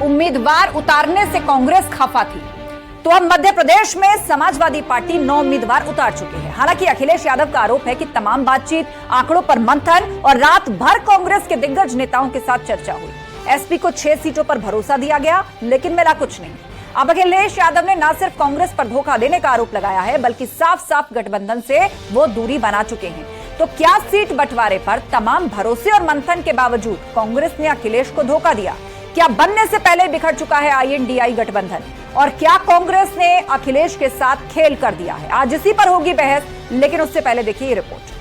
उम्मीदवार उतारने से कांग्रेस खफा थी, तो अब मध्य प्रदेश में समाजवादी पार्टी 9 उम्मीदवार उतार चुकी है। हालांकि अखिलेश यादव का आरोप है कि तमाम बातचीत, आंकड़ों पर मंथन और रात भर कांग्रेस के दिग्गज नेताओं के साथ चर्चा हुई। एसपी को 6 सीटों पर भरोसा दिया गया, लेकिन मिला कुछ नहीं। अब अखिलेश यादव ने न सिर्फ कांग्रेस पर धोखा देने का आरोप लगाया है, बल्कि साफ साफ गठबंधन से वो दूरी बना चुके हैं। तो क्या सीट बंटवारे पर तमाम भरोसे और मंथन के बावजूद कांग्रेस ने अखिलेश को धोखा दिया? क्या बनने से पहले बिखर चुका है INDI गठबंधन? और क्या कांग्रेस ने अखिलेश के साथ खेल कर दिया है? आज इसी पर होगी बहस, लेकिन उससे पहले देखिए ये रिपोर्ट।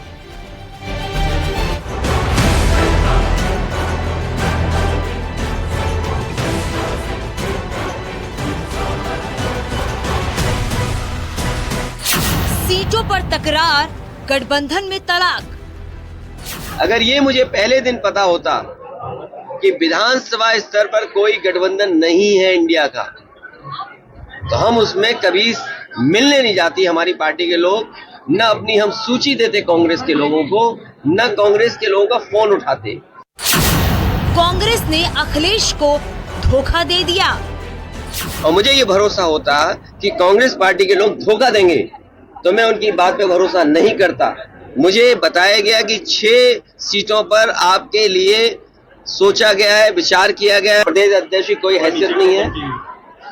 सीटों पर तकरार, गठबंधन में तड़ाक। अगर ये मुझे पहले दिन पता होता कि विधानसभा स्तर पर कोई गठबंधन नहीं है इंडिया का, तो हम उसमें कभी मिलने नहीं जाती हमारी पार्टी के लोग, न अपनी हम सूची देते कांग्रेस के लोगों को, न कांग्रेस के लोगों का फोन उठाते। कांग्रेस ने अखिलेश को धोखा दे दिया और मुझे ये भरोसा होता कि कांग्रेस पार्टी के लोग धोखा देंगे, तो मैं उनकी बात पे भरोसा नहीं करता। मुझे बताया गया कि 6 सीटों पर आपके लिए सोचा गया है, विचार किया गया है। प्रदेश अध्यक्ष की कोई हैसियत नहीं है,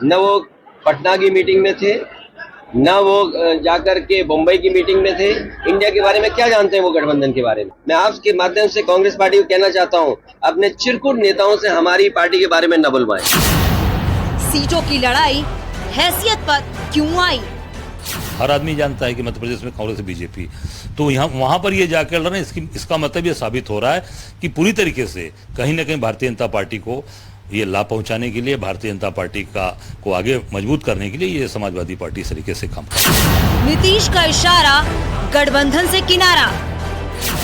न वो पटना की मीटिंग में थे, न वो जाकर के मुंबई की मीटिंग में थे। इंडिया के बारे में क्या जानते हैं वो गठबंधन के बारे में? मैं आपके माध्यम से कांग्रेस पार्टी को कहना चाहता हूं, अपने चिरकुट नेताओं से हमारी पार्टी के बारे में न बुलवाएं। सीटों की लड़ाई हैसियत पर क्यों आई? हर आदमी जानता है कि मध्य प्रदेश में कांग्रेस बीजेपी, तो यहाँ वहां पर ये जाकर लड़ रहे हैं। इसका मतलब ये साबित हो रहा है कि पूरी तरीके से कहीं ना कहीं भारतीय जनता पार्टी को ये लाभ पहुंचाने के लिए, भारतीय जनता पार्टी को आगे मजबूत करने के लिए ये समाजवादी पार्टी इस तरीके से काम कर रही है। नीतीश का इशारा, गठबंधन से किनारा।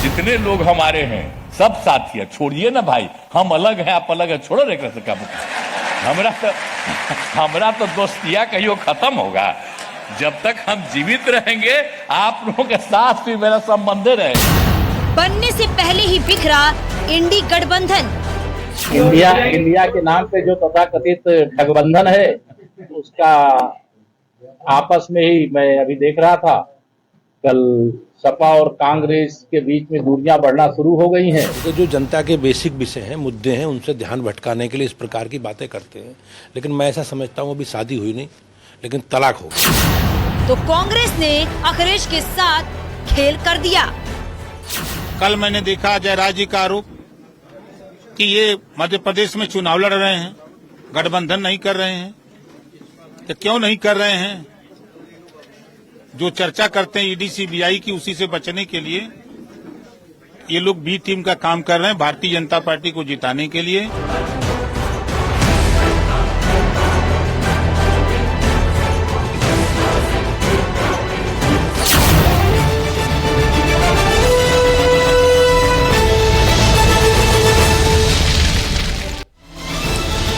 जितने लोग हमारे हैं सब साथी है, छोड़िए ना भाई, हम अलग हैं आप अलग है, छोड़ो रेखा से काम। हमरा तो दोस्तिया कहियो खत्म होगा। जब तक हम जीवित रहेंगे आप लोगों के साथ भी मेरा संबंध रहे। बनने से पहले ही बिखरा इंडी गठबंधन। इंडिया के नाम पे जो तथाकथित गठबंधन है, उसका आपस में ही मैं अभी देख रहा था, कल सपा और कांग्रेस के बीच में दूरियां बढ़ना शुरू हो गई हैं। तो जो जनता के बेसिक विषय हैं, मुद्दे हैं, उनसे ध्यान भटकाने के लिए इस प्रकार की बातें करते हैं। लेकिन मैं ऐसा समझता हूँ अभी शादी हुई नहीं, लेकिन तलाक हो गया। तो कांग्रेस ने अखिलेश के साथ खेल कर दिया। कल मैंने देखा जयराज जी का आरोप कि ये मध्य प्रदेश में चुनाव लड़ रहे हैं, गठबंधन नहीं कर रहे हैं। तो क्यों नहीं कर रहे हैं? जो चर्चा करते हैं ED CBI की, उसी से बचने के लिए ये लोग B टीम का काम कर रहे हैं, भारतीय जनता पार्टी को जिताने के लिए।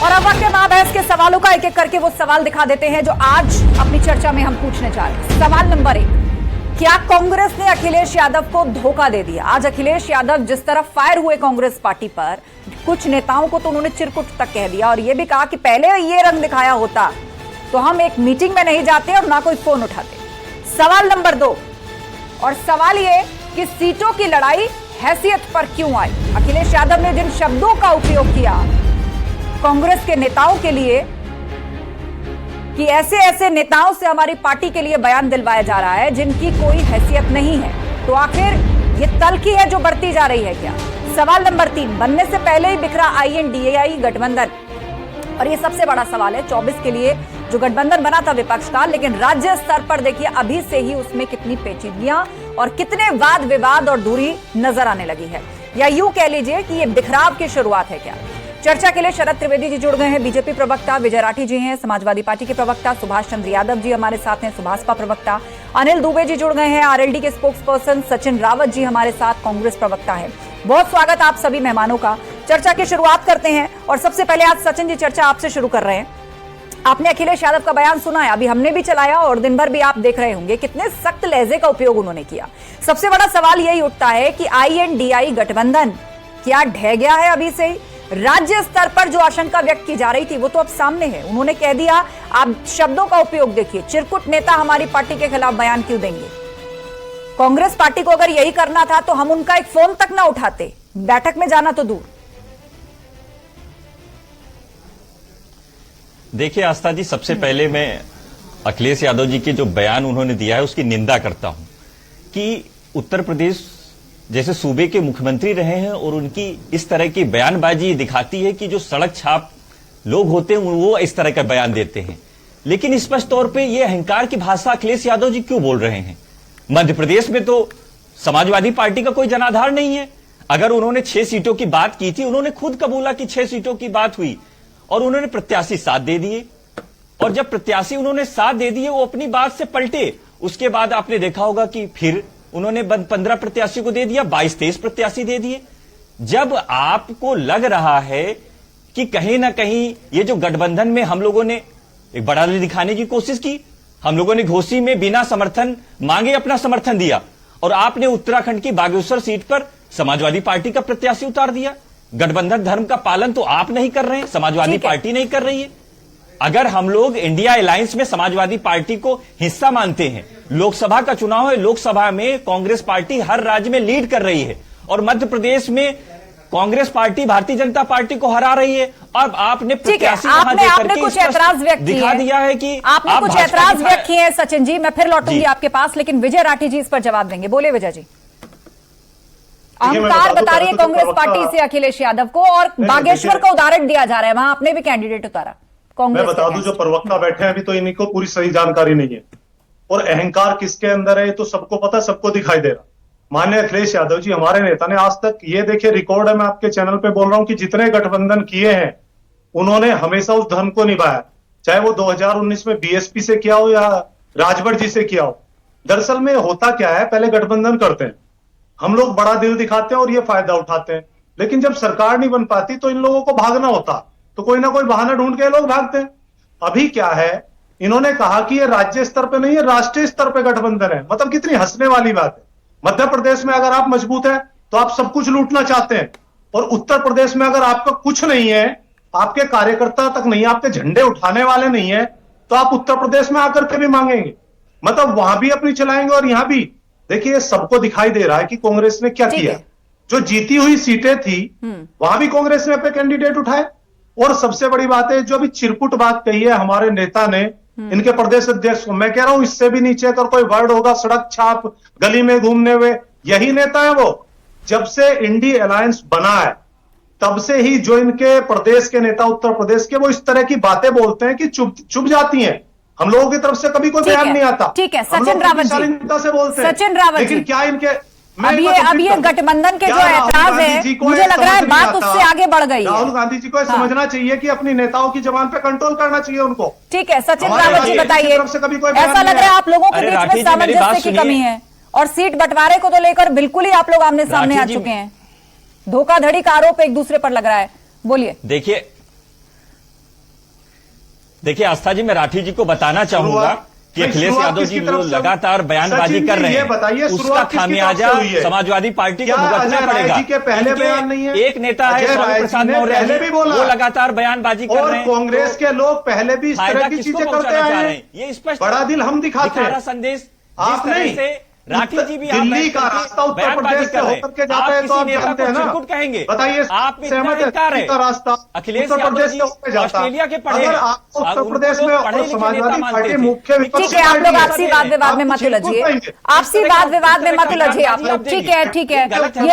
और अब वक्त है महाबहस के सवालों का। एक एक करके वो सवाल दिखा देते हैं जो आज अपनी चर्चा में हम पूछने जा रहे हैं। सवाल नंबर 1, क्या कांग्रेस ने अखिलेश यादव को धोखा दे दिया? आज अखिलेश यादव जिस तरफ फायर हुए कांग्रेस पार्टी पर, कुछ नेताओं को तो उन्होंने चिरकुट तक कह दिया और यह भी कहा कि पहले ये रंग दिखाया होता तो हम एक मीटिंग में नहीं जाते और ना कोई फोन उठाते। सवाल नंबर 2, और सवाल ये कि सीटों की लड़ाई हैसियत पर क्यों आई? अखिलेश यादव ने जिन शब्दों का उपयोग किया कांग्रेस के नेताओं के लिए कि ऐसे ऐसे नेताओं से हमारी पार्टी के लिए बयान दिलवाया जा रहा है जिनकी कोई हैसियत नहीं है, तो आखिर ये तल्खी है जो बढ़ती जा रही है क्या? सवाल नंबर 3, बनने से पहले ही बिखरा INDI गठबंधन, और ये सबसे बड़ा सवाल है 24 के लिए जो गठबंधन बना था विपक्ष का, लेकिन राज्य स्तर पर देखिए अभी से ही उसमें कितनी पेचीदगियां और कितने वाद विवाद और दूरी नजर आने लगी है, या यूं कह लीजिए कि ये बिखराव की शुरुआत है क्या? चर्चा के लिए शरद त्रिवेदी जी जुड़ गए हैं, बीजेपी प्रवक्ता विजय राठी जी हैं, समाजवादी पार्टी के प्रवक्ता सुभाष चंद्र यादव जी हमारे साथ हैं, सुभाषपा प्रवक्ता अनिल दुबे जी जुड़ गए हैं, RLD के स्पोक्स पर्सन सचिन रावत जी हमारे साथ कांग्रेस प्रवक्ता है। बहुत स्वागत आप सभी मेहमानों का। चर्चा की शुरुआत करते हैं और सबसे पहले आज सचिन जी चर्चा आपसे शुरू कर रहे हैं। आपने अखिलेश यादव का बयान सुना है, अभी हमने भी चलाया और दिन भर भी आप देख रहे होंगे कितने सख्त लहजे का उपयोग उन्होंने किया। सबसे बड़ा सवाल यही उठता है कि INDI गठबंधन क्या ढह गया है अभी से ही? राज्य स्तर पर जो आशंका व्यक्त की जा रही थी वो तो अब सामने है। उन्होंने कह दिया, आप शब्दों का उपयोग देखिए, चिरकुट नेता हमारी पार्टी के खिलाफ बयान क्यों देंगे। कांग्रेस पार्टी को अगर यही करना था तो हम उनका एक फोन तक ना उठाते, बैठक में जाना तो दूर। देखिए आस्था जी, सबसे पहले मैं अखिलेश यादव जी के जो बयान उन्होंने दिया है उसकी निंदा करता हूं कि उत्तर प्रदेश जैसे सूबे के मुख्यमंत्री रहे हैं और उनकी इस तरह की बयानबाजी दिखाती है कि जो सड़क छाप लोग होते हैं वो इस तरह का बयान देते हैं। लेकिन स्पष्ट तौर पे ये अहंकार की भाषा अखिलेश यादव जी क्यों बोल रहे हैं? मध्य प्रदेश में तो समाजवादी पार्टी का कोई जनाधार नहीं है। अगर उन्होंने 6 सीटों की बात की थी, उन्होंने खुद कबूला कि 6 सीटों की बात हुई और उन्होंने प्रत्याशी 7 दे दिए। और जब प्रत्याशी उन्होंने 7 दे दिए, वो अपनी बात से पलटे। उसके बाद आपने देखा होगा कि फिर उन्होंने 15 प्रत्याशी को दे दिया, 22-23 प्रत्याशी दे दिए। जब आपको लग रहा है कि कहीं ना कहीं ये जो गठबंधन में हम लोगों ने एक बढ़ाने दिखाने की कोशिश की, हम लोगों ने घोसी में बिना समर्थन मांगे अपना समर्थन दिया और आपने उत्तराखंड की बागेश्वर सीट पर समाजवादी पार्टी का प्रत्याशी उतार दिया। गठबंधन धर्म का पालन तो आप नहीं कर रहे हैं, समाजवादी पार्टी नहीं कर रही है। अगर हम लोग इंडिया अलायंस में समाजवादी पार्टी को हिस्सा मानते हैं, लोकसभा का चुनाव है, लोकसभा में कांग्रेस पार्टी हर राज्य में लीड कर रही है और मध्य प्रदेश में कांग्रेस पार्टी भारतीय जनता पार्टी को हरा रही है। अब आपने प्रत्याशी आपने कुछ ऐतराज व्यक्त किए दिखा दिया है कि आपने कुछ ऐतराज व्यक्त किए हैं। सचिन जी, मैं फिर लौटूंगी आपके पास, लेकिन विजय राठी जी इस पर जवाब देंगे। बोले विजय जी। अहंकार बता रही है कांग्रेस पार्टी से अखिलेश यादव को, और बागेश्वर का उदाहरण दिया जा रहा है, वहां आपने भी कैंडिडेट उतारा। मैं बता दूं, जो प्रवक्ता बैठे हैं अभी तो इनको पूरी सही जानकारी नहीं है और अहंकार किसके अंदर है ये तो सबको पता, सबको दिखाई दे रहा। माननीय अखिलेश यादव जी हमारे नेता ने आज तक, ये देखिए रिकॉर्ड है, मैं आपके चैनल पे बोल रहा हूं कि जितने गठबंधन किए हैं उन्होंने हमेशा उस धर्म को निभाया, चाहे वो 2019 में बीएसपी से किया हो या राजभर जी से किया हो। दरअसल में होता क्या है, पहले गठबंधन करते हैं, हम लोग बड़ा दिल दिखाते हैं और ये फायदा उठाते हैं, लेकिन जब सरकार नहीं बन पाती तो इन लोगों को भागना होता, तो कोई ना कोई बहाना ढूंढ के लोग भागते हैं। अभी क्या है, इन्होंने कहा कि ये राज्य स्तर पे नहीं है, राष्ट्रीय स्तर पे गठबंधन है। मतलब कितनी हंसने वाली बात है। मध्य प्रदेश में अगर आप मजबूत हैं तो आप सब कुछ लूटना चाहते हैं, और उत्तर प्रदेश में अगर आपका कुछ नहीं है, आपके कार्यकर्ता तक नहीं, आपके झंडे उठाने वाले नहीं है, तो आप उत्तर प्रदेश में आकर के भी मांगेंगे, मतलब वहां भी अपनी चलाएंगे और यहां भी। देखिए सबको दिखाई दे रहा है कि कांग्रेस ने क्या किया। जो जीती हुई सीटें थी वहां भी कांग्रेस ने अपने कैंडिडेट उठाए। और सबसे बड़ी बात है, जो अभी चिरकुट बात कही है हमारे नेता ने, इनके प्रदेश अध्यक्ष को, मैं कह रहा हूं इससे भी नीचे अगर कोई वर्ड होगा, सड़क छाप, गली में घूमने हुए, यही नेता है वो। जब से इंडी अलायंस बना है तब से ही जो इनके प्रदेश के नेता उत्तर प्रदेश के, वो इस तरह की बातें बोलते हैं कि चुप जाती हैं। हम लोगों की तरफ से कभी कोई बयान नहीं आता। ठीक है, सचिन रावत जी, से बोलते हैं, सचिन रावत लेकिन क्या इनके अब ये गठबंधन के जो ऐतराज है, मुझे लग रहा है बात उससे आगे बढ़ गई है। राहुल गांधी जी को समझना चाहिए कि अपनी नेताओं की जबान पे कंट्रोल करना चाहिए उनको। ठीक है, सचिन रावत जी बताइए, ऐसा लग रहा है आप लोगों के बीच में सामंजस्य की कमी है और सीट बंटवारे को तो लेकर बिल्कुल ही आप लोग आमने सामने आ चुके हैं। धोखाधड़ी का आरोप एक दूसरे पर लग रहा है। बोलिए। देखिए आस्था जी, मैं राठी जी को बताना चाहूंगा कि अखिलेश यादव जी लगातार बयानबाजी कर रहे हैं, उसका खामियाजा समाजवादी पार्टी को भुगतना पड़ेगा। पहले बयान नहीं है, एक नेता है स्वामी प्रसाद मौर्य जी, वो लगातार बयानबाजी कर रहे हैं। कांग्रेस के लोग पहले भी इस तरह की चीजें करते आए हैं। ये स्पष्ट बड़ा दिल हम दिखाते हैं, संदेश आप नहीं। राठी जी भी दिल्ली का रास्ता उत्तर प्रदेश से होकर के जाता है तो आप जानते हैं ना। कहेंगे बताइए, आप सहमत है का रास्ता अखिलेश उत्तर प्रदेश से होकर जाता है। ऑस्ट्रेलिया के पढ़े, अगर आप उत्तर प्रदेश में और समाजवादी पार्टी मुख्य विपक्ष, ठीक है, आप लोग आपसी वाद विवाद में मत उलझिए, आपसी वाद विवाद में मत उलझिए आप लोग। ठीक है, ठीक है,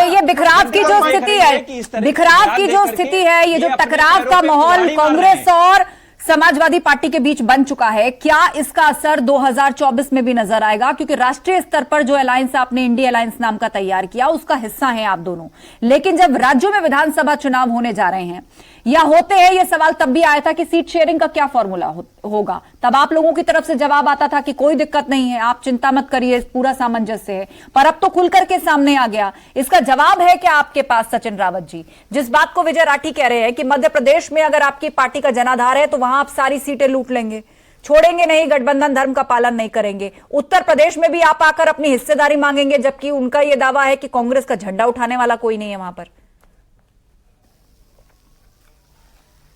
ये बिखराव की जो स्थिति है, बिखराव की जो स्थिति है, ये जो टकराव का माहौल कांग्रेस और समाजवादी पार्टी के बीच बन चुका है, क्या इसका असर 2024 में भी नजर आएगा? क्योंकि राष्ट्रीय स्तर पर जो अलायंस आपने इंडिया अलायंस नाम का तैयार किया, उसका हिस्सा हैं आप दोनों, लेकिन जब राज्यों में विधानसभा चुनाव होने जा रहे हैं या होते हैं, यह सवाल तब भी आया था कि सीट शेयरिंग का क्या फॉर्मूला होगा। तब आप लोगों की तरफ से जवाब आता था कि कोई दिक्कत नहीं है, आप चिंता मत करिए, पूरा सामंजस्य है। पर अब तो खुलकर के सामने आ गया, इसका जवाब है क्या आपके पास सचिन रावत जी? जिस बात को विजय राठी कह रहे हैं कि मध्य प्रदेश में अगर आपकी पार्टी का जनाधार है तो वहां आप सारी सीटें लूट लेंगे, छोड़ेंगे नहीं, गठबंधन धर्म का पालन नहीं करेंगे। उत्तर प्रदेश में भी आप आकर अपनी हिस्सेदारी मांगेंगे, जबकि उनका यह दावा है कि कांग्रेस का झंडा उठाने वाला कोई नहीं है वहां पर।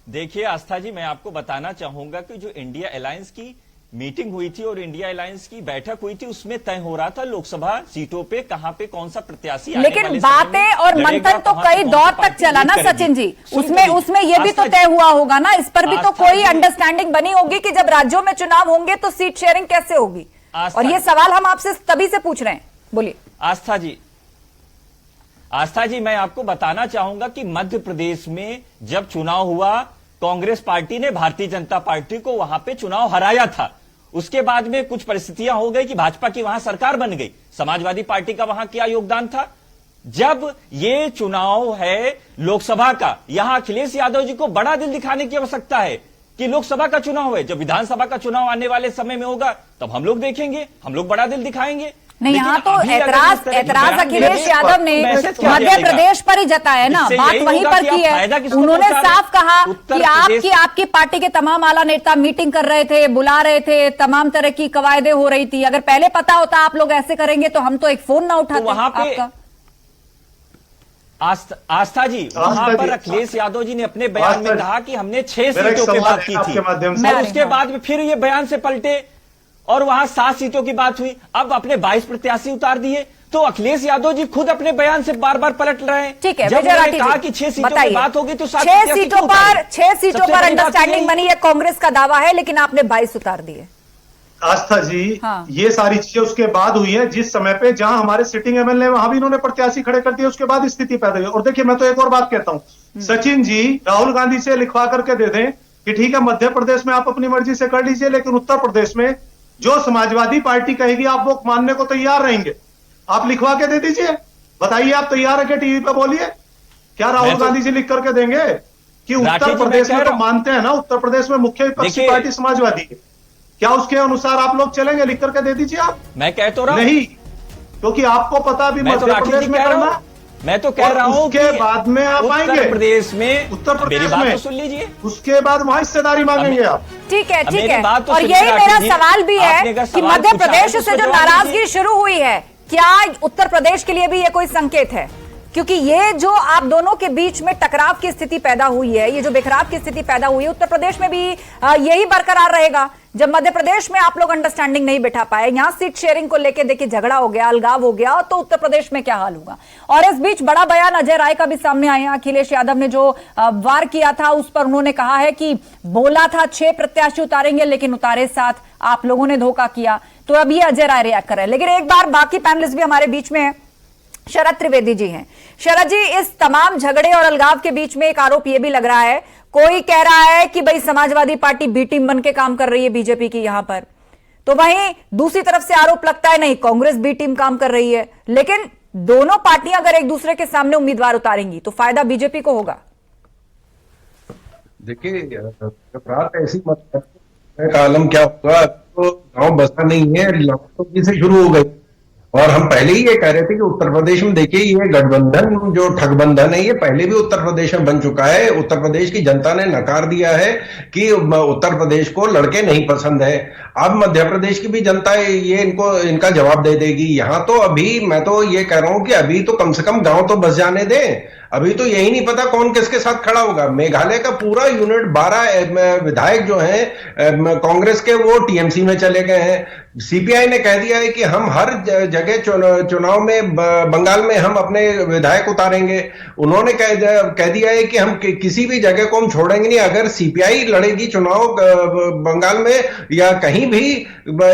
देखिए आस्था जी, मैं आपको बताना चाहूंगा कि जो इंडिया अलायंस की मीटिंग हुई थी और इंडिया अलायंस की बैठक हुई थी, उसमें तय हो रहा था लोकसभा सीटों पे कहां पे कौन सा प्रत्याशी आने लेकिन वाले समय में बातें और लड़ेगा, मंथन तो कहां से कई कौन सी दौर तक पार्टी चला ना लीड करेगी। सचिन जी, सुनिए, उसमें ये भी तो आस्था तय हुआ होगा ना, इस पर भी तो आस्था कोई जी, अंडरस्टैंडिंग बनी होगी कि जब राज्यों में चुनाव होंगे तो सीट शेयरिंग कैसे होगी। आस्था और ये जी। सवाल हम आपसे तभी से पूछ रहे हैं, बोलिए। आस्था जी, मैं आपको बताना चाहूंगा कि मध्य प्रदेश में जब चुनाव हुआ, कांग्रेस पार्टी ने भारतीय जनता पार्टी को वहां पे चुनाव हराया था। उसके बाद में कुछ परिस्थितियां हो गई कि भाजपा की वहां सरकार बन गई। समाजवादी पार्टी का वहां क्या योगदान था? जब ये चुनाव है लोकसभा का, यहां अखिलेश यादव जी को बड़ा दिल दिखाने की आवश्यकता है कि लोकसभा का चुनाव है। जब विधानसभा का चुनाव आने वाले समय में होगा तब हम लोग देखेंगे, हम लोग बड़ा दिल दिखाएंगे। नहीं, यहाँ तो ऐतराज अखिलेश यादव ने मध्य प्रदेश पर ही जताया ना, बात वहीं पर की है। उन्होंने साफ कहा कि आपकी पार्टी के तमाम आला नेता मीटिंग कर रहे थे, बुला रहे थे, तमाम तरह की कवायदे हो रही थी। अगर पहले पता होता आप लोग ऐसे करेंगे तो हम तो एक फोन ना उठाते। वहां पे आपका आस्था जी, वहां पर अखिलेश यादव जी ने अपने बयान में कहा कि हमने 6 सीटों की बात की थी, और उसके बाद में फिर ये बयान से पलटे और वहां 7 सीटों की बात हुई। अब अपने 22 प्रत्याशी उतार दिए। तो अखिलेश यादव जी खुद अपने बयान से बार बार पलट रहे हैं। ठीक है, जब उन्होंने कहा कि 6 सीटों की बात होगी तो 6 सीटों पर अंडरस्टैंडिंग बनी है, कांग्रेस का दावा है, लेकिन आपने 22 उतार दिए। आस्था जी, हाँ। ये सारी चीजें उसके बाद हुई हैं, जिस समय पे जहां हमारे सिटिंग एमएलए वहां भी इन्होंने प्रत्याशी खड़े कर दिए, उसके बाद स्थिति पैदा हुई। और देखिए, मैं तो एक और बात कहता हूं, सचिन जी राहुल गांधी से लिखवा करके दे दें कि ठीक है मध्य प्रदेश में आप अपनी मर्जी से कर लीजिए, लेकिन उत्तर प्रदेश में जो समाजवादी पार्टी कहेगी आप वो मानने को तैयार रहेंगे। आप लिखवा के दे दीजिए, बताइए आप तैयार है कि टीवी पे बोलिए। क्या राहुल गांधी जी लिख करके देंगे कि उत्तर प्रदेश में तो मानते हैं ना, उत्तर प्रदेश में मुख्य विपक्षी पार्टी समाजवादी है, क्या उसके अनुसार आप लोग चलेंगे? लिख करके दे दीजिए आप। मैं कह तो रहा हूं नहीं, क्योंकि आपको पता भी मध्य प्रदेश में करना, मैं तो कह रहा हूं उसके बाद में आप आएंगे उत्तर प्रदेश में, उत्तर प्रदेश मेरी बात में तो सुन लीजिए, उसके बाद वहां हिस्सेदारी मांगेंगे आप। ठीक है, ठीक है। तो और यही मेरा सवाल भी है कि मध्य प्रदेश से जो नाराजगी शुरू हुई है, क्या उत्तर प्रदेश के लिए भी ये कोई संकेत है? क्योंकि ये जो आप दोनों के बीच में टकराव की स्थिति पैदा हुई है, ये जो बिखराव की स्थिति पैदा हुई है, उत्तर प्रदेश में भी यही बरकरार रहेगा। जब मध्य प्रदेश में आप लोग अंडरस्टैंडिंग नहीं बिठा पाए, यहां सीट शेयरिंग को लेकर देखिए झगड़ा हो गया, अलगाव हो गया, तो उत्तर प्रदेश में क्या हाल होगा? और इस बीच बड़ा बयान अजय राय का भी सामने आया। अखिलेश यादव ने जो वार किया था उस पर उन्होंने कहा है कि बोला था 6 प्रत्याशी उतारेंगे, लेकिन उतारे 7, आप लोगों ने धोखा किया। तो अब ये अजय राय रिएक्ट कर रहे हैं। लेकिन एक बार बाकी पैनलिस्ट भी हमारे बीच में है, शरद त्रिवेदी जी हैं। शरद जी, इस तमाम झगड़े और अलगाव के बीच में एक आरोप यह भी लग रहा है, कोई कह रहा है कि भाई समाजवादी पार्टी बी टीम बन के काम कर रही है बीजेपी की यहां पर, तो वहीं दूसरी तरफ से आरोप लगता है नहीं कांग्रेस बी टीम काम कर रही है। लेकिन दोनों पार्टियां अगर एक दूसरे के सामने उम्मीदवार उतारेंगी तो फायदा बीजेपी को होगा। देखिए, रात ऐसी मत आलम क्या होगा, तो गांव बसा नहीं है, लाखों से शुरू हो गई। और हम पहले ही ये कह रहे थे कि उत्तर प्रदेश में देखिए ये गठबंधन जो ठगबंधन है ये पहले भी उत्तर प्रदेश में बन चुका है। उत्तर प्रदेश की जनता ने नकार दिया है कि उत्तर प्रदेश को लड़के नहीं पसंद है। अब मध्य प्रदेश की भी जनता ये इनका जवाब दे देगी। यहां तो अभी मैं तो ये कह रहा हूं कि अभी तो कम से कम गांव तो बस जाने दें। अभी तो यही नहीं पता कौन किसके साथ खड़ा होगा। मेघालय का पूरा यूनिट 12 विधायक जो हैं कांग्रेस के वो टीएमसी में चले गए हैं। सीपीआई ने कह दिया है कि हम हर जगह चुनाव में बंगाल में हम अपने विधायक उतारेंगे। उन्होंने कह दिया है कि हम किसी भी जगह को हम छोड़ेंगे नहीं। अगर सीपीआई लड़ेगी चुनाव बंगाल में या कहीं भी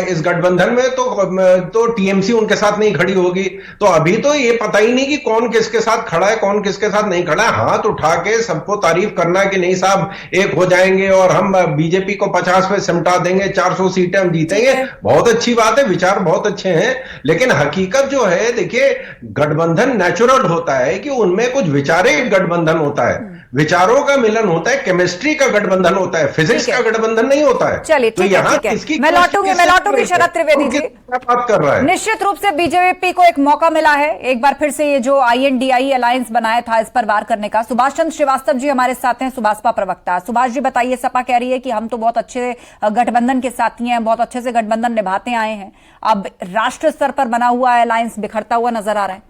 इस गठबंधन में तो टीएमसी उनके साथ नहीं खड़ी होगी। तो अभी तो ये पता ही नहीं कि कौन किसके साथ खड़ा है कौन किसके साथ नहीं खड़ा है। हाथ उठा के सबको तारीफ करना कि नहीं साहब एक हो जाएंगे और हम बीजेपी को 50 पे सिमटा देंगे, 400 सीटें हम जीतेंगे, बहुत अच्छी बात है, विचार बहुत अच्छे हैं। लेकिन हकीकत जो है देखिए, गठबंधन नेचुरल होता है कि उनमें कुछ विचारिक गठबंधन होता है, विचारों का मिलन होता है, केमिस्ट्री का गठबंधन होता है, फिजिक्स का गठबंधन नहीं होता है। चलिए ठीक है, मैं लौटूंगी शरद त्रिवेदी जी। बात कर रहा है निश्चित रूप से बीजेपी को एक मौका मिला है एक बार फिर से ये जो INDI अलायंस बनाया था इस पर वार करने का। सुभाष चंद्र श्रीवास्तव जी हमारे साथ हैं, सुभाषपा प्रवक्ता। सुभाष जी बताइए, सपा कह रही है कि हम तो बहुत अच्छे गठबंधन के साथी हैं, बहुत अच्छे से गठबंधन निभाते आए हैं, अब राष्ट्र स्तर पर बना हुआ अलायंस बिखरता हुआ नजर आ रहा है।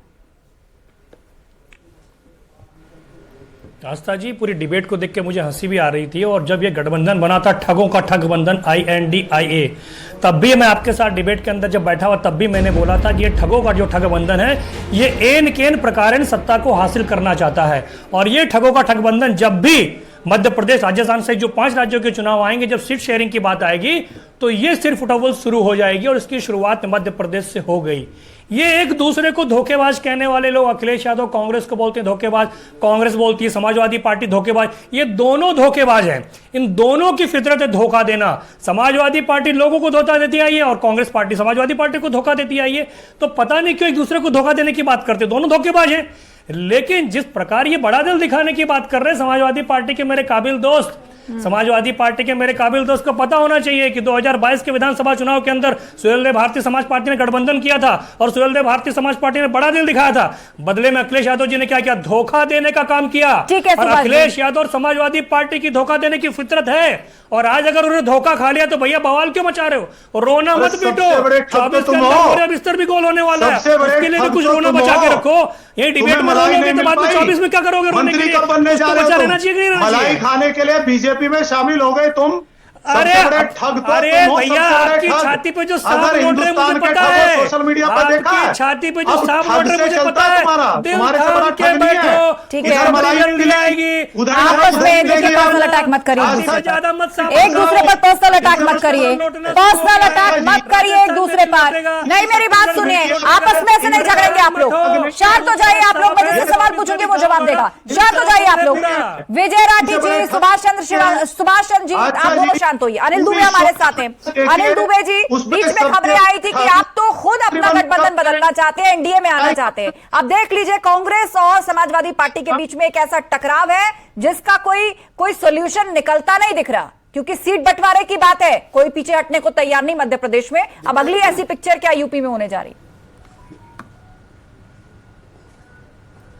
आस्था जी, पूरी डिबेट को देख के मुझे हंसी भी आ रही थी, और जब ये गठबंधन बना था ठगों का ठगबंधन INDIA, तब भी मैं आपके साथ डिबेट के अंदर जब बैठा हुआ तब भी मैंने बोला था कि ये ठगों का जो ठगबंधन है ये एन केन प्रकार सत्ता को हासिल करना चाहता है। और ये ठगों का ठगबंधन जब भी मध्य प्रदेश, राजस्थान से जो 5 राज्यों के चुनाव आएंगे, जब सीट शेयरिंग की बात आएगी तो ये सिर्फ उठावल शुरू हो जाएगी, और इसकी शुरुआत मध्य प्रदेश से हो गई। ये एक दूसरे को धोखेबाज कहने वाले लोग, अखिलेश यादव कांग्रेस को बोलते हैं धोखेबाज, कांग्रेस बोलती है समाजवादी पार्टी धोखेबाज, ये दोनों धोखेबाज हैं। इन दोनों की फितरत है धोखा देना। समाजवादी पार्टी लोगों को धोखा देती आई है और कांग्रेस पार्टी समाजवादी पार्टी को धोखा देती आई है। तो पता नहीं क्यों एक दूसरे को धोखा देने की बात करते, दोनों धोखेबाज हैं। लेकिन जिस प्रकार ये बड़ा दिल दिखाने की बात कर रहे हैं समाजवादी पार्टी के मेरे काबिल दोस्त, समाजवादी पार्टी के मेरे काबिल दोस्त को पता होना चाहिए कि 2022 के विधानसभा चुनाव के अंदर सुहेलदेव भारतीय समाज पार्टी ने गठबंधन किया था और सुहेलदेव भारतीय समाज पार्टी ने बड़ा दिल दिखाया था। बदले में अखिलेश यादव जी ने क्या किया? धोखा देने का काम किया। और अखिलेश यादव और समाजवादी पार्टी की धोखा देने की फितरत है। और आज अगर उन्होंने धोखा खा लिया तो भैया बवाल क्यों मचा रहे हो? रोना मत पीटो, 24 के अंदर बिस्तर भी गोल होने वाला है, उसके लिए भी कुछ रोना बचा के रखो। ये डिबेट में रोने के बाद में 24 में क्या करोगे? रोने के लिए बचा रहना चाहिए। मलाई खाने के लिए बीजेपी में शामिल हो गए तुम। अरे भैया, आपकी छाती पे जो सांप लौट रहे मुझे पता है, सोशल मीडिया पर देखा है, छाती पे जो सांप लौट रहे मुझे पता है। दिल थाम के बैठो, ठीक है, आपस में एक दूसरे पर पर्सनल अटैक मत करिए, एक दूसरे पर पर्सनल अटैक मत करिए, पर्सनल अटैक मत करिए एक दूसरे पर। नहीं, मेरी बात सुनिए, आपस में ऐसे नहीं झगड़ेंगे आप लोग। शांत हो जाइए आप लोग, मैं जिससे सवाल पूछूंगी वो जवाब देगा। शांत हो जाइए आप लोग। विजय राठी जी, सुभाष चंद्र जी, आप दोनों शांत होइए। अनिल दुबे हमारे साथ हैं। अनिल दुबे जी, बीच में खबरें आई थी कि आप तो खुद अपना गठबंधन बदलना चाहते हैं, एनडीए में आना चाहते हैं। अब देख लीजिए, कांग्रेस और समाजवादी पार्टी के बीच में एक ऐसा टकराव है जिसका कोई सॉल्यूशन निकलता नहीं दिख रहा, क्योंकि सीट बंटवारे की बात है, कोई पीछे हटने को तैयार नहीं मध्य प्रदेश में। अब अगली ऐसी पिक्चर क्या यूपी में होने जा रही?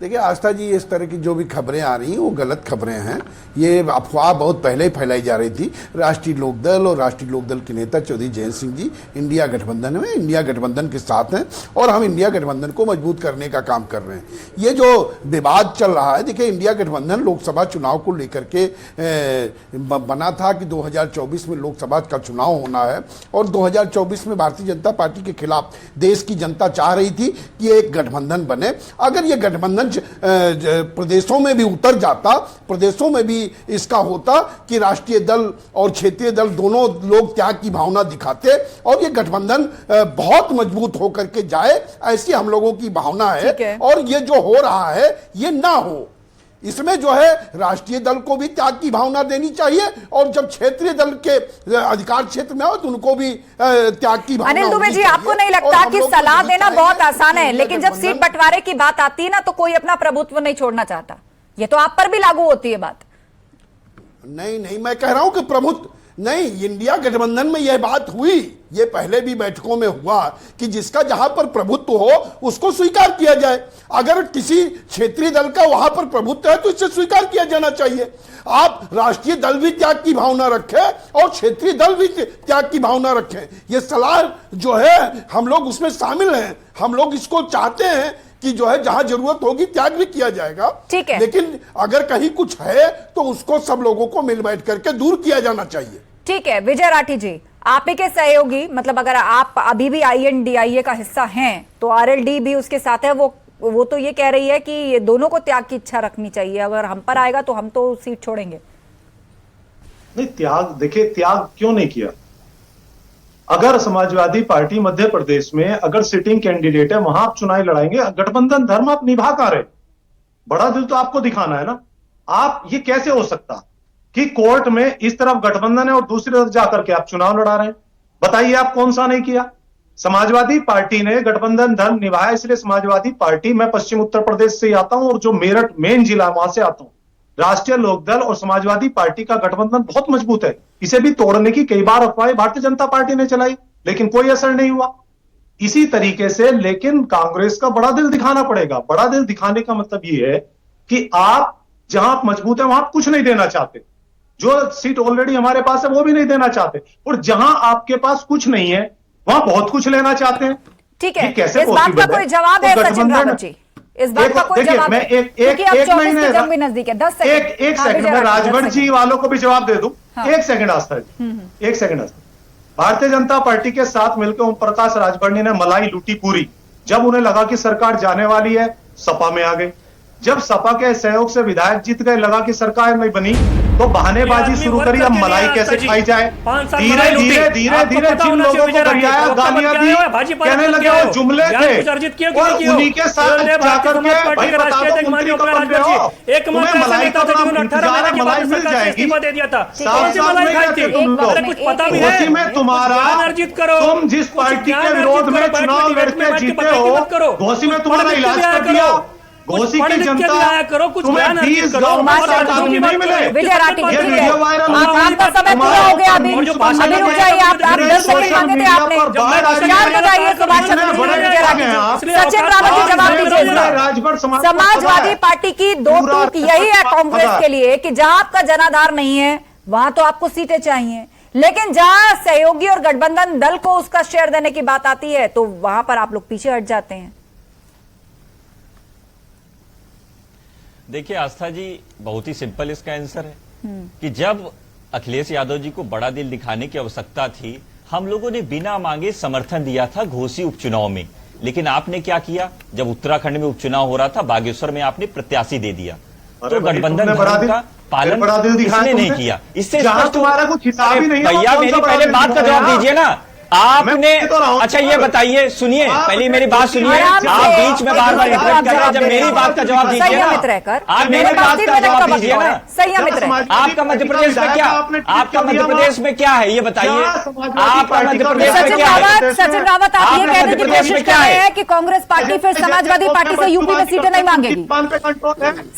देखिए आस्था जी, इस तरह की जो भी खबरें आ रही हैं वो गलत खबरें हैं। ये अफवाह बहुत पहले ही फैलाई जा रही थी। राष्ट्रीय लोकदल और राष्ट्रीय लोकदल के नेता चौधरी जयंत सिंह जी इंडिया गठबंधन में, इंडिया गठबंधन के साथ हैं और हम इंडिया गठबंधन को मजबूत करने का काम कर रहे हैं। ये जो विवाद चल रहा है, देखिए इंडिया गठबंधन लोकसभा चुनाव को लेकर के बना था कि 2024 में लोकसभा का चुनाव होना है और 2024 में भारतीय जनता पार्टी के खिलाफ देश की जनता चाह रही थी कि एक गठबंधन बने। अगर ये गठबंधन प्रदेशों में भी उतर जाता, प्रदेशों में भी इसका होता कि राष्ट्रीय दल और क्षेत्रीय दल दोनों लोग त्याग की भावना दिखाते और ये गठबंधन बहुत मजबूत होकर के जाए, ऐसी हम लोगों की भावना है। और ये जो हो रहा है ये ना हो, इसमें जो है राष्ट्रीय दल को भी त्याग की भावना देनी चाहिए और जब क्षेत्रीय दल के अधिकार क्षेत्र में हो तो उनको भी त्याग की भावना। अनिल दुबे जी, आपको नहीं लगता कि सलाह देना बहुत आसान है, लेकिन जब सीट बंटवारे की बात आती है ना तो कोई अपना प्रभुत्व नहीं छोड़ना चाहता? ये तो आप पर भी लागू होती है बात। नहीं, मैं कह रहा हूं कि प्रभुत्व नहीं, इंडिया गठबंधन में यह बात हुई, ये पहले भी बैठकों में हुआ कि जिसका जहां पर प्रभुत्व हो उसको स्वीकार किया जाए। अगर किसी क्षेत्रीय दल का वहां पर प्रभुत्व है तो इसे स्वीकार किया जाना चाहिए। आप राष्ट्रीय दल भी त्याग की भावना रखें और क्षेत्रीय दल भी त्याग की भावना रखें। ये सलाह जो है हम लोग उसमें शामिल हैं, हम लोग इसको चाहते हैं कि जो है जहां जरूरत होगी त्याग भी किया जाएगा। ठीक है, लेकिन अगर कहीं कुछ है तो उसको सब लोगों को मिल बैठ करके दूर किया जाना चाहिए। ठीक है, विजय राठी जी, आप ही के सहयोगी, मतलब अगर आप अभी भी INDIA का हिस्सा हैं तो RLD भी उसके साथ है। वो तो ये कह रही है कि ये दोनों को त्याग की इच्छा रखनी चाहिए, अगर हम पर आएगा तो हम तो सीट छोड़ेंगे। नहीं, त्याग, देखिए त्याग क्यों नहीं किया? अगर समाजवादी पार्टी मध्य प्रदेश में अगर सिटिंग कैंडिडेट है, वहां आप चुनाव लड़ाएंगे, गठबंधन धर्म आप निभा कर रहे, बड़ा दिल तो आपको दिखाना है ना। आप ये कैसे हो सकता कि कोर्ट में इस तरफ गठबंधन है और दूसरी तरफ जाकर के आप चुनाव लड़ा रहे हैं? बताइए आप कौन सा नहीं किया? समाजवादी पार्टी ने गठबंधन धर्म निभाया, इसलिए समाजवादी पार्टी, मैं पश्चिम उत्तर प्रदेश से आता हूं और जो मेरठ मेन जिला वहां से आता हूं, राष्ट्रीय लोकदल और समाजवादी पार्टी का गठबंधन बहुत मजबूत है। इसे भी तोड़ने की कई बार अफवाहें भारतीय जनता पार्टी ने चलाई, लेकिन कोई असर नहीं हुआ। इसी तरीके से लेकिन कांग्रेस का बड़ा दिल दिखाना पड़ेगा। बड़ा दिल दिखाने का मतलब यह है कि आप जहां आप मजबूत है वहां आप कुछ नहीं देना चाहते, जो सीट ऑलरेडी हमारे पास है वो भी नहीं देना चाहते, और जहां आपके पास कुछ नहीं है वहां बहुत कुछ लेना चाहते हैं। ठीक है, इस बात का कोई जवाब है सचिन रावत जी? इस बात का कोई जवाब मैं है? क्योंकि अब 24 की जंग भी नजदीक है। 10 सेकंड, एक सेकंड मैं राजभर जी वालों को भी जवाब दे दूं। हाँ। एक सेकंड आस्था जी, एक सेकंड आस्था। भारतीय जनता पार्टी के साथ मिलकर ओम प्रकाश राजभरनी ने मलाई लूटी पूरी। जब उन्हें लगा कि सरकार जाने वाली है, सपा में आ गए। जब सपा के सहयोग से विधायक जीत गए, लगा कि सरकार नहीं बनी, तो बहानेबाजी शुरू करी, अब मलाई कैसे खाई जाए। धीरे धीरे धीरे धीरे जिन लोगों को गरियाया, गालियां दी, कहने लगे वो जुमले थे, और उन्हीं के साथ जाकर के भाई बता दो मंत्री को बन रहे हो, तुम्हें मलाई का बड़ा इंतजार है, मलाई मिल जाएगी। साफ साफ नहीं कहते तुम लोग, उसी में तुम्हारा, तुम जिस पार्टी के विरोध में चुनाव लड़के जीते हो, घोसी में तुम्हारा इलाज कर दिया। घोसी की जनता तुम्हें 20 गांव में आदमी नहीं मिले। विजय राठी जी, ये ठीक है, वीडियो वायरल आपका समय पूरा हो गया। अभी रुक जाइए, आप 10 सेकंड मांगे थे आपने, 4 बताइए सुभाष चंद्र जी, विजय राठी जी। सचिन रावत जी जवाब दीजिए। समाजवादी पार्टी की दो टूक यही है कांग्रेस के लिए कि जहां आपका जनाधार नहीं है वहां तो आपको सीटें चाहिए, लेकिन जहां सहयोगी और गठबंधन दल को उसका शेयर देने की बात आती है तो वहां पर आप लोग पीछे हट जाते हैं। देखिए आस्था जी, बहुत ही सिंपल इसका आंसर है कि जब अखिलेश यादव जी को बड़ा दिल दिखाने की आवश्यकता थी, हम लोगों ने बिना मांगे समर्थन दिया था घोसी उपचुनाव में। लेकिन आपने क्या किया, जब उत्तराखंड में उपचुनाव हो रहा था, बागेश्वर में आपने प्रत्याशी दे दिया। तो गठबंधन धर्म का पालन इसने नहीं किया। इससे तुम्हारा कुछ हिसाब ही नहीं है। भैया मेरी पहले बात का जवाब दीजिए ना। आपने अच्छा ये बताइए, सुनिए पहले मेरी बात सुनिए। आप बीच में बार बार इंटरप्ट कर रहे हैं, जब मेरी बात का जवाब दीजिए ना। आप मेरी बात का जवाब दीजिए ना। आपका मध्य प्रदेश में क्या, आपका मध्य प्रदेश में क्या है ये बताइए। आपका मध्य प्रदेश में क्या है? सचिन रावत, आप ये कहने की कोशिश कर रहे हैं कि कांग्रेस पार्टी फिर समाजवादी पार्टी से यूपी में सीटें नहीं मांगेगी।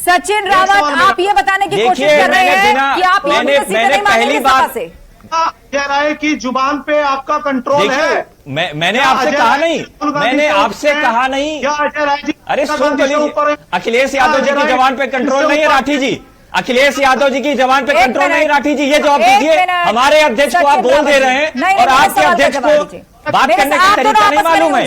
सचिन रावत, आप ये बताने की कोशिश कर रहे हैं कि आप यूपी में सीटें नहीं मांगेंगे सपा से। कह रहा है कि जुबान पे आपका कंट्रोल है। मैंने आपसे कहा नहीं, मैंने आपसे कहा नहीं। अरे सुन तो लीजिए, अखिलेश यादव जी की जबान पे कंट्रोल नहीं है राठी जी। अखिलेश यादव जी की जबान पे कंट्रोल नहीं राठी जी, ये जवाब दीजिए। हमारे अध्यक्ष को आप बोल दे रहे हैं और आपके अध्यक्ष को बात करने का तरीका नहीं मालूम है।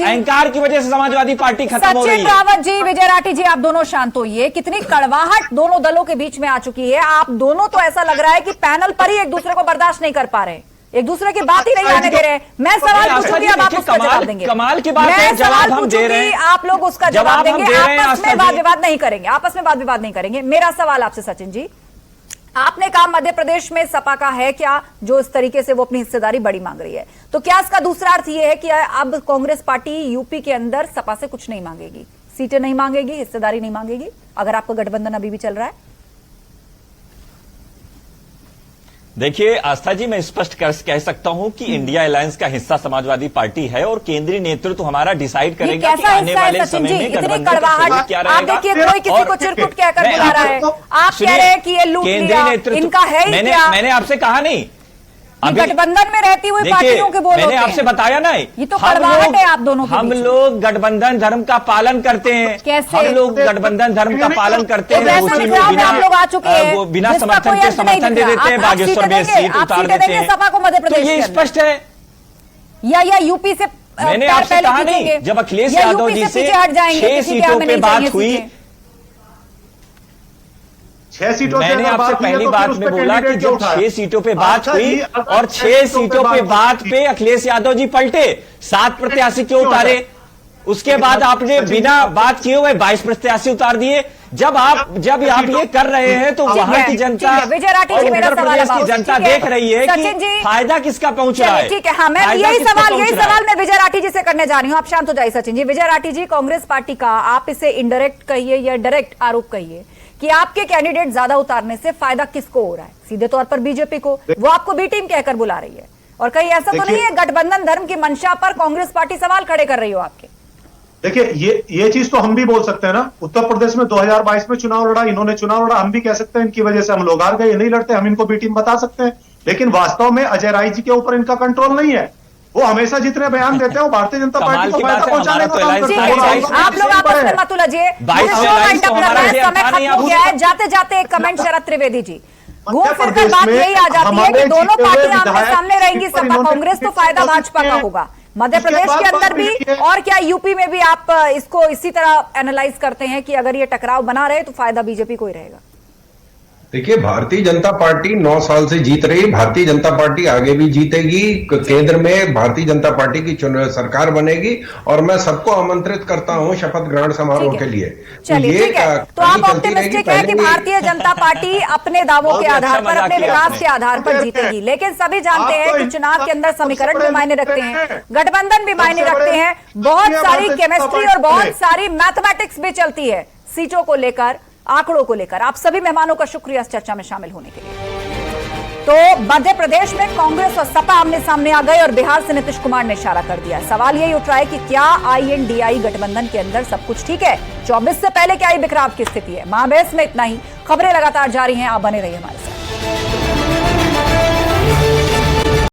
अहंकार की वजह से समाजवादी पार्टी खत्म हो रही है। सचिन रावत जी, विजय राठी जी, आप दोनों शांत होइए। कितनी कड़वाहट दोनों दलों के बीच में आ चुकी है। आप दोनों तो ऐसा लग रहा है कि पैनल पर ही एक दूसरे को बर्दाश्त नहीं कर पा रहे, एक दूसरे की बात ही नहीं आने दे रहे। मैं सवाल पूछूंगी, अब आप उसका जवाब देंगे। कमाल की बात है, मैं जवाब सवाल हम दे रहे हैं, आप लोग उसका जवाब देंगे। आपस में वाद विवाद नहीं करेंगे, आपस में वाद विवाद नहीं करेंगे। मेरा सवाल आपसे सचिन जी, आपने कहा मध्य प्रदेश में सपा का है क्या जो इस तरीके से वो अपनी हिस्सेदारी बड़ी मांग रही है, तो क्या इसका दूसरा अर्थ यह है कि अब कांग्रेस पार्टी यूपी के अंदर सपा से कुछ नहीं मांगेगी, सीटें नहीं मांगेगी, हिस्सेदारी नहीं मांगेगी, अगर आपका गठबंधन अभी भी चल रहा है? देखिए आस्था जी, मैं स्पष्ट कह सकता हूं कि इंडिया अलायंस का हिस्सा समाजवादी पार्टी है और केंद्रीय नेतृत्व हमारा डिसाइड करेगा कि आने वाले समय में गठबंधन का स्वरूप क्या रहेगा। आप देखिए, कोई किसी को चिरकुट कहकर बुला रहा है, आप कह रहे हैं कि ये लूट लिया, इनका है ही क्या? मैंने आपसे कहा नहीं, गठबंधन में रहती हुई पार्टियों के बोल मैंने आपसे बताया ना, ये तो कड़वाहट है आप दोनों के हम लोग गठबंधन धर्म का पालन करते हैं। कैसे? हम लोग गठबंधन धर्म का पालन करते हैं। बिना समर्थन के समर्थन दे देते हैं, बागेश्वर में सीट उतार देते हैं। सपा को मध्य प्रदेश, ये स्पष्ट है। या यूपी से मैंने आपसे कहा नहीं, जब अखिलेश यादव जी से 6 सीटों पे बात हुई, 6 सीटों मैंने आपसे पहली बात में बोला कि जब 6 सीटों पे बात हुई और 6 सीटों पे बात पे अखिलेश यादव जी पलटे, 7 प्रत्याशी क्यों उतारे? उसके बाद आपने बिना बात किए हुए 22 प्रत्याशी उतार दिए। जब आप ये कर रहे हैं तो वहां की जनता और उत्तर प्रदेश की जनता देख रही है कि फायदा किसका पहुंच रहा है। ठीक है, हाँ, मैं यही सवाल मैं विजय राठी जी से करने जा रही हूँ। आप शांत हो जाइए सचिन जी। विजय राठी जी, कांग्रेस पार्टी का आप इसे इनडायरेक्ट कहिए या डायरेक्ट आरोप कहिए कि आपके कैंडिडेट ज्यादा उतारने से फायदा किसको हो रहा है? सीधे तौर पर बीजेपी को, वो आपको बी टीम कहकर बुला रही है, और कहीं ऐसा तो नहीं है गठबंधन धर्म की मंशा पर कांग्रेस पार्टी सवाल खड़े कर रही हो आपके? देखिए, ये चीज तो हम भी बोल सकते हैं ना। उत्तर प्रदेश में 2022 में चुनाव लड़ा, इन्होंने चुनाव लड़ा, हम भी कह सकते हैं इनकी वजह से हम लोग हार गए, ये नहीं लड़ते, हम इनको बी टीम बता सकते हैं। लेकिन वास्तव में अजय राय जी के ऊपर इनका कंट्रोल नहीं है। वो हमेशा जितने बयान देते हैं वो भारतीय जनता पार्टी को फायदा पहुंचाने का काम करते हैं। आप लोग आपस में मत उलझिए, समय खत्म हो गया है। जाते जाते एक कमेंट शरद त्रिवेदी जी, घूम फिर कर बात यही आ जाती है कि दोनों पार्टियां आमने सामने रहेंगी, सपा कांग्रेस, तो फायदा भाजपा का होगा। मध्य उसके प्रदेश बाद के अंदर बात भी ये है- और क्या यूपी में भी आप इसको इसी तरह एनालाइज करते हैं कि अगर ये टकराव बना रहे तो फायदा बीजेपी को ही रहेगा? देखिए, भारतीय जनता पार्टी 9 साल से जीत रही, भारतीय जनता पार्टी आगे भी जीतेगी, केंद्र में भारतीय जनता पार्टी की सरकार बनेगी और मैं सबको आमंत्रित करता हूं शपथ ग्रहण समारोह के लिए। चलिए ठीक है, तो आप ऑप्टिमिस्टिक है कि भारतीय जनता पार्टी अपने दावों के आधार पर, अपने विकास के आधार पर जीतेगी, लेकिन सभी जानते हैं कि चुनाव के अंदर समीकरण भी मायने रखते हैं, गठबंधन भी मायने रखते हैं, बहुत सारी केमिस्ट्री और बहुत सारी मैथमेटिक्स भी चलती है सीटों को लेकर, आंकड़ों को लेकर। आप सभी मेहमानों का शुक्रिया इस चर्चा में शामिल होने के लिए। तो मध्य प्रदेश में कांग्रेस और सपा आमने सामने आ गए और बिहार से नीतीश कुमार ने इशारा कर दिया। सवाल यही उठ रहा है कि क्या INDI गठबंधन के अंदर सब कुछ ठीक है? 24 से पहले क्या ही बिखराव की स्थिति है? महाबेस में इतना ही। खबरें लगातार जारी हैं, आप बने रहिए हमारे साथ।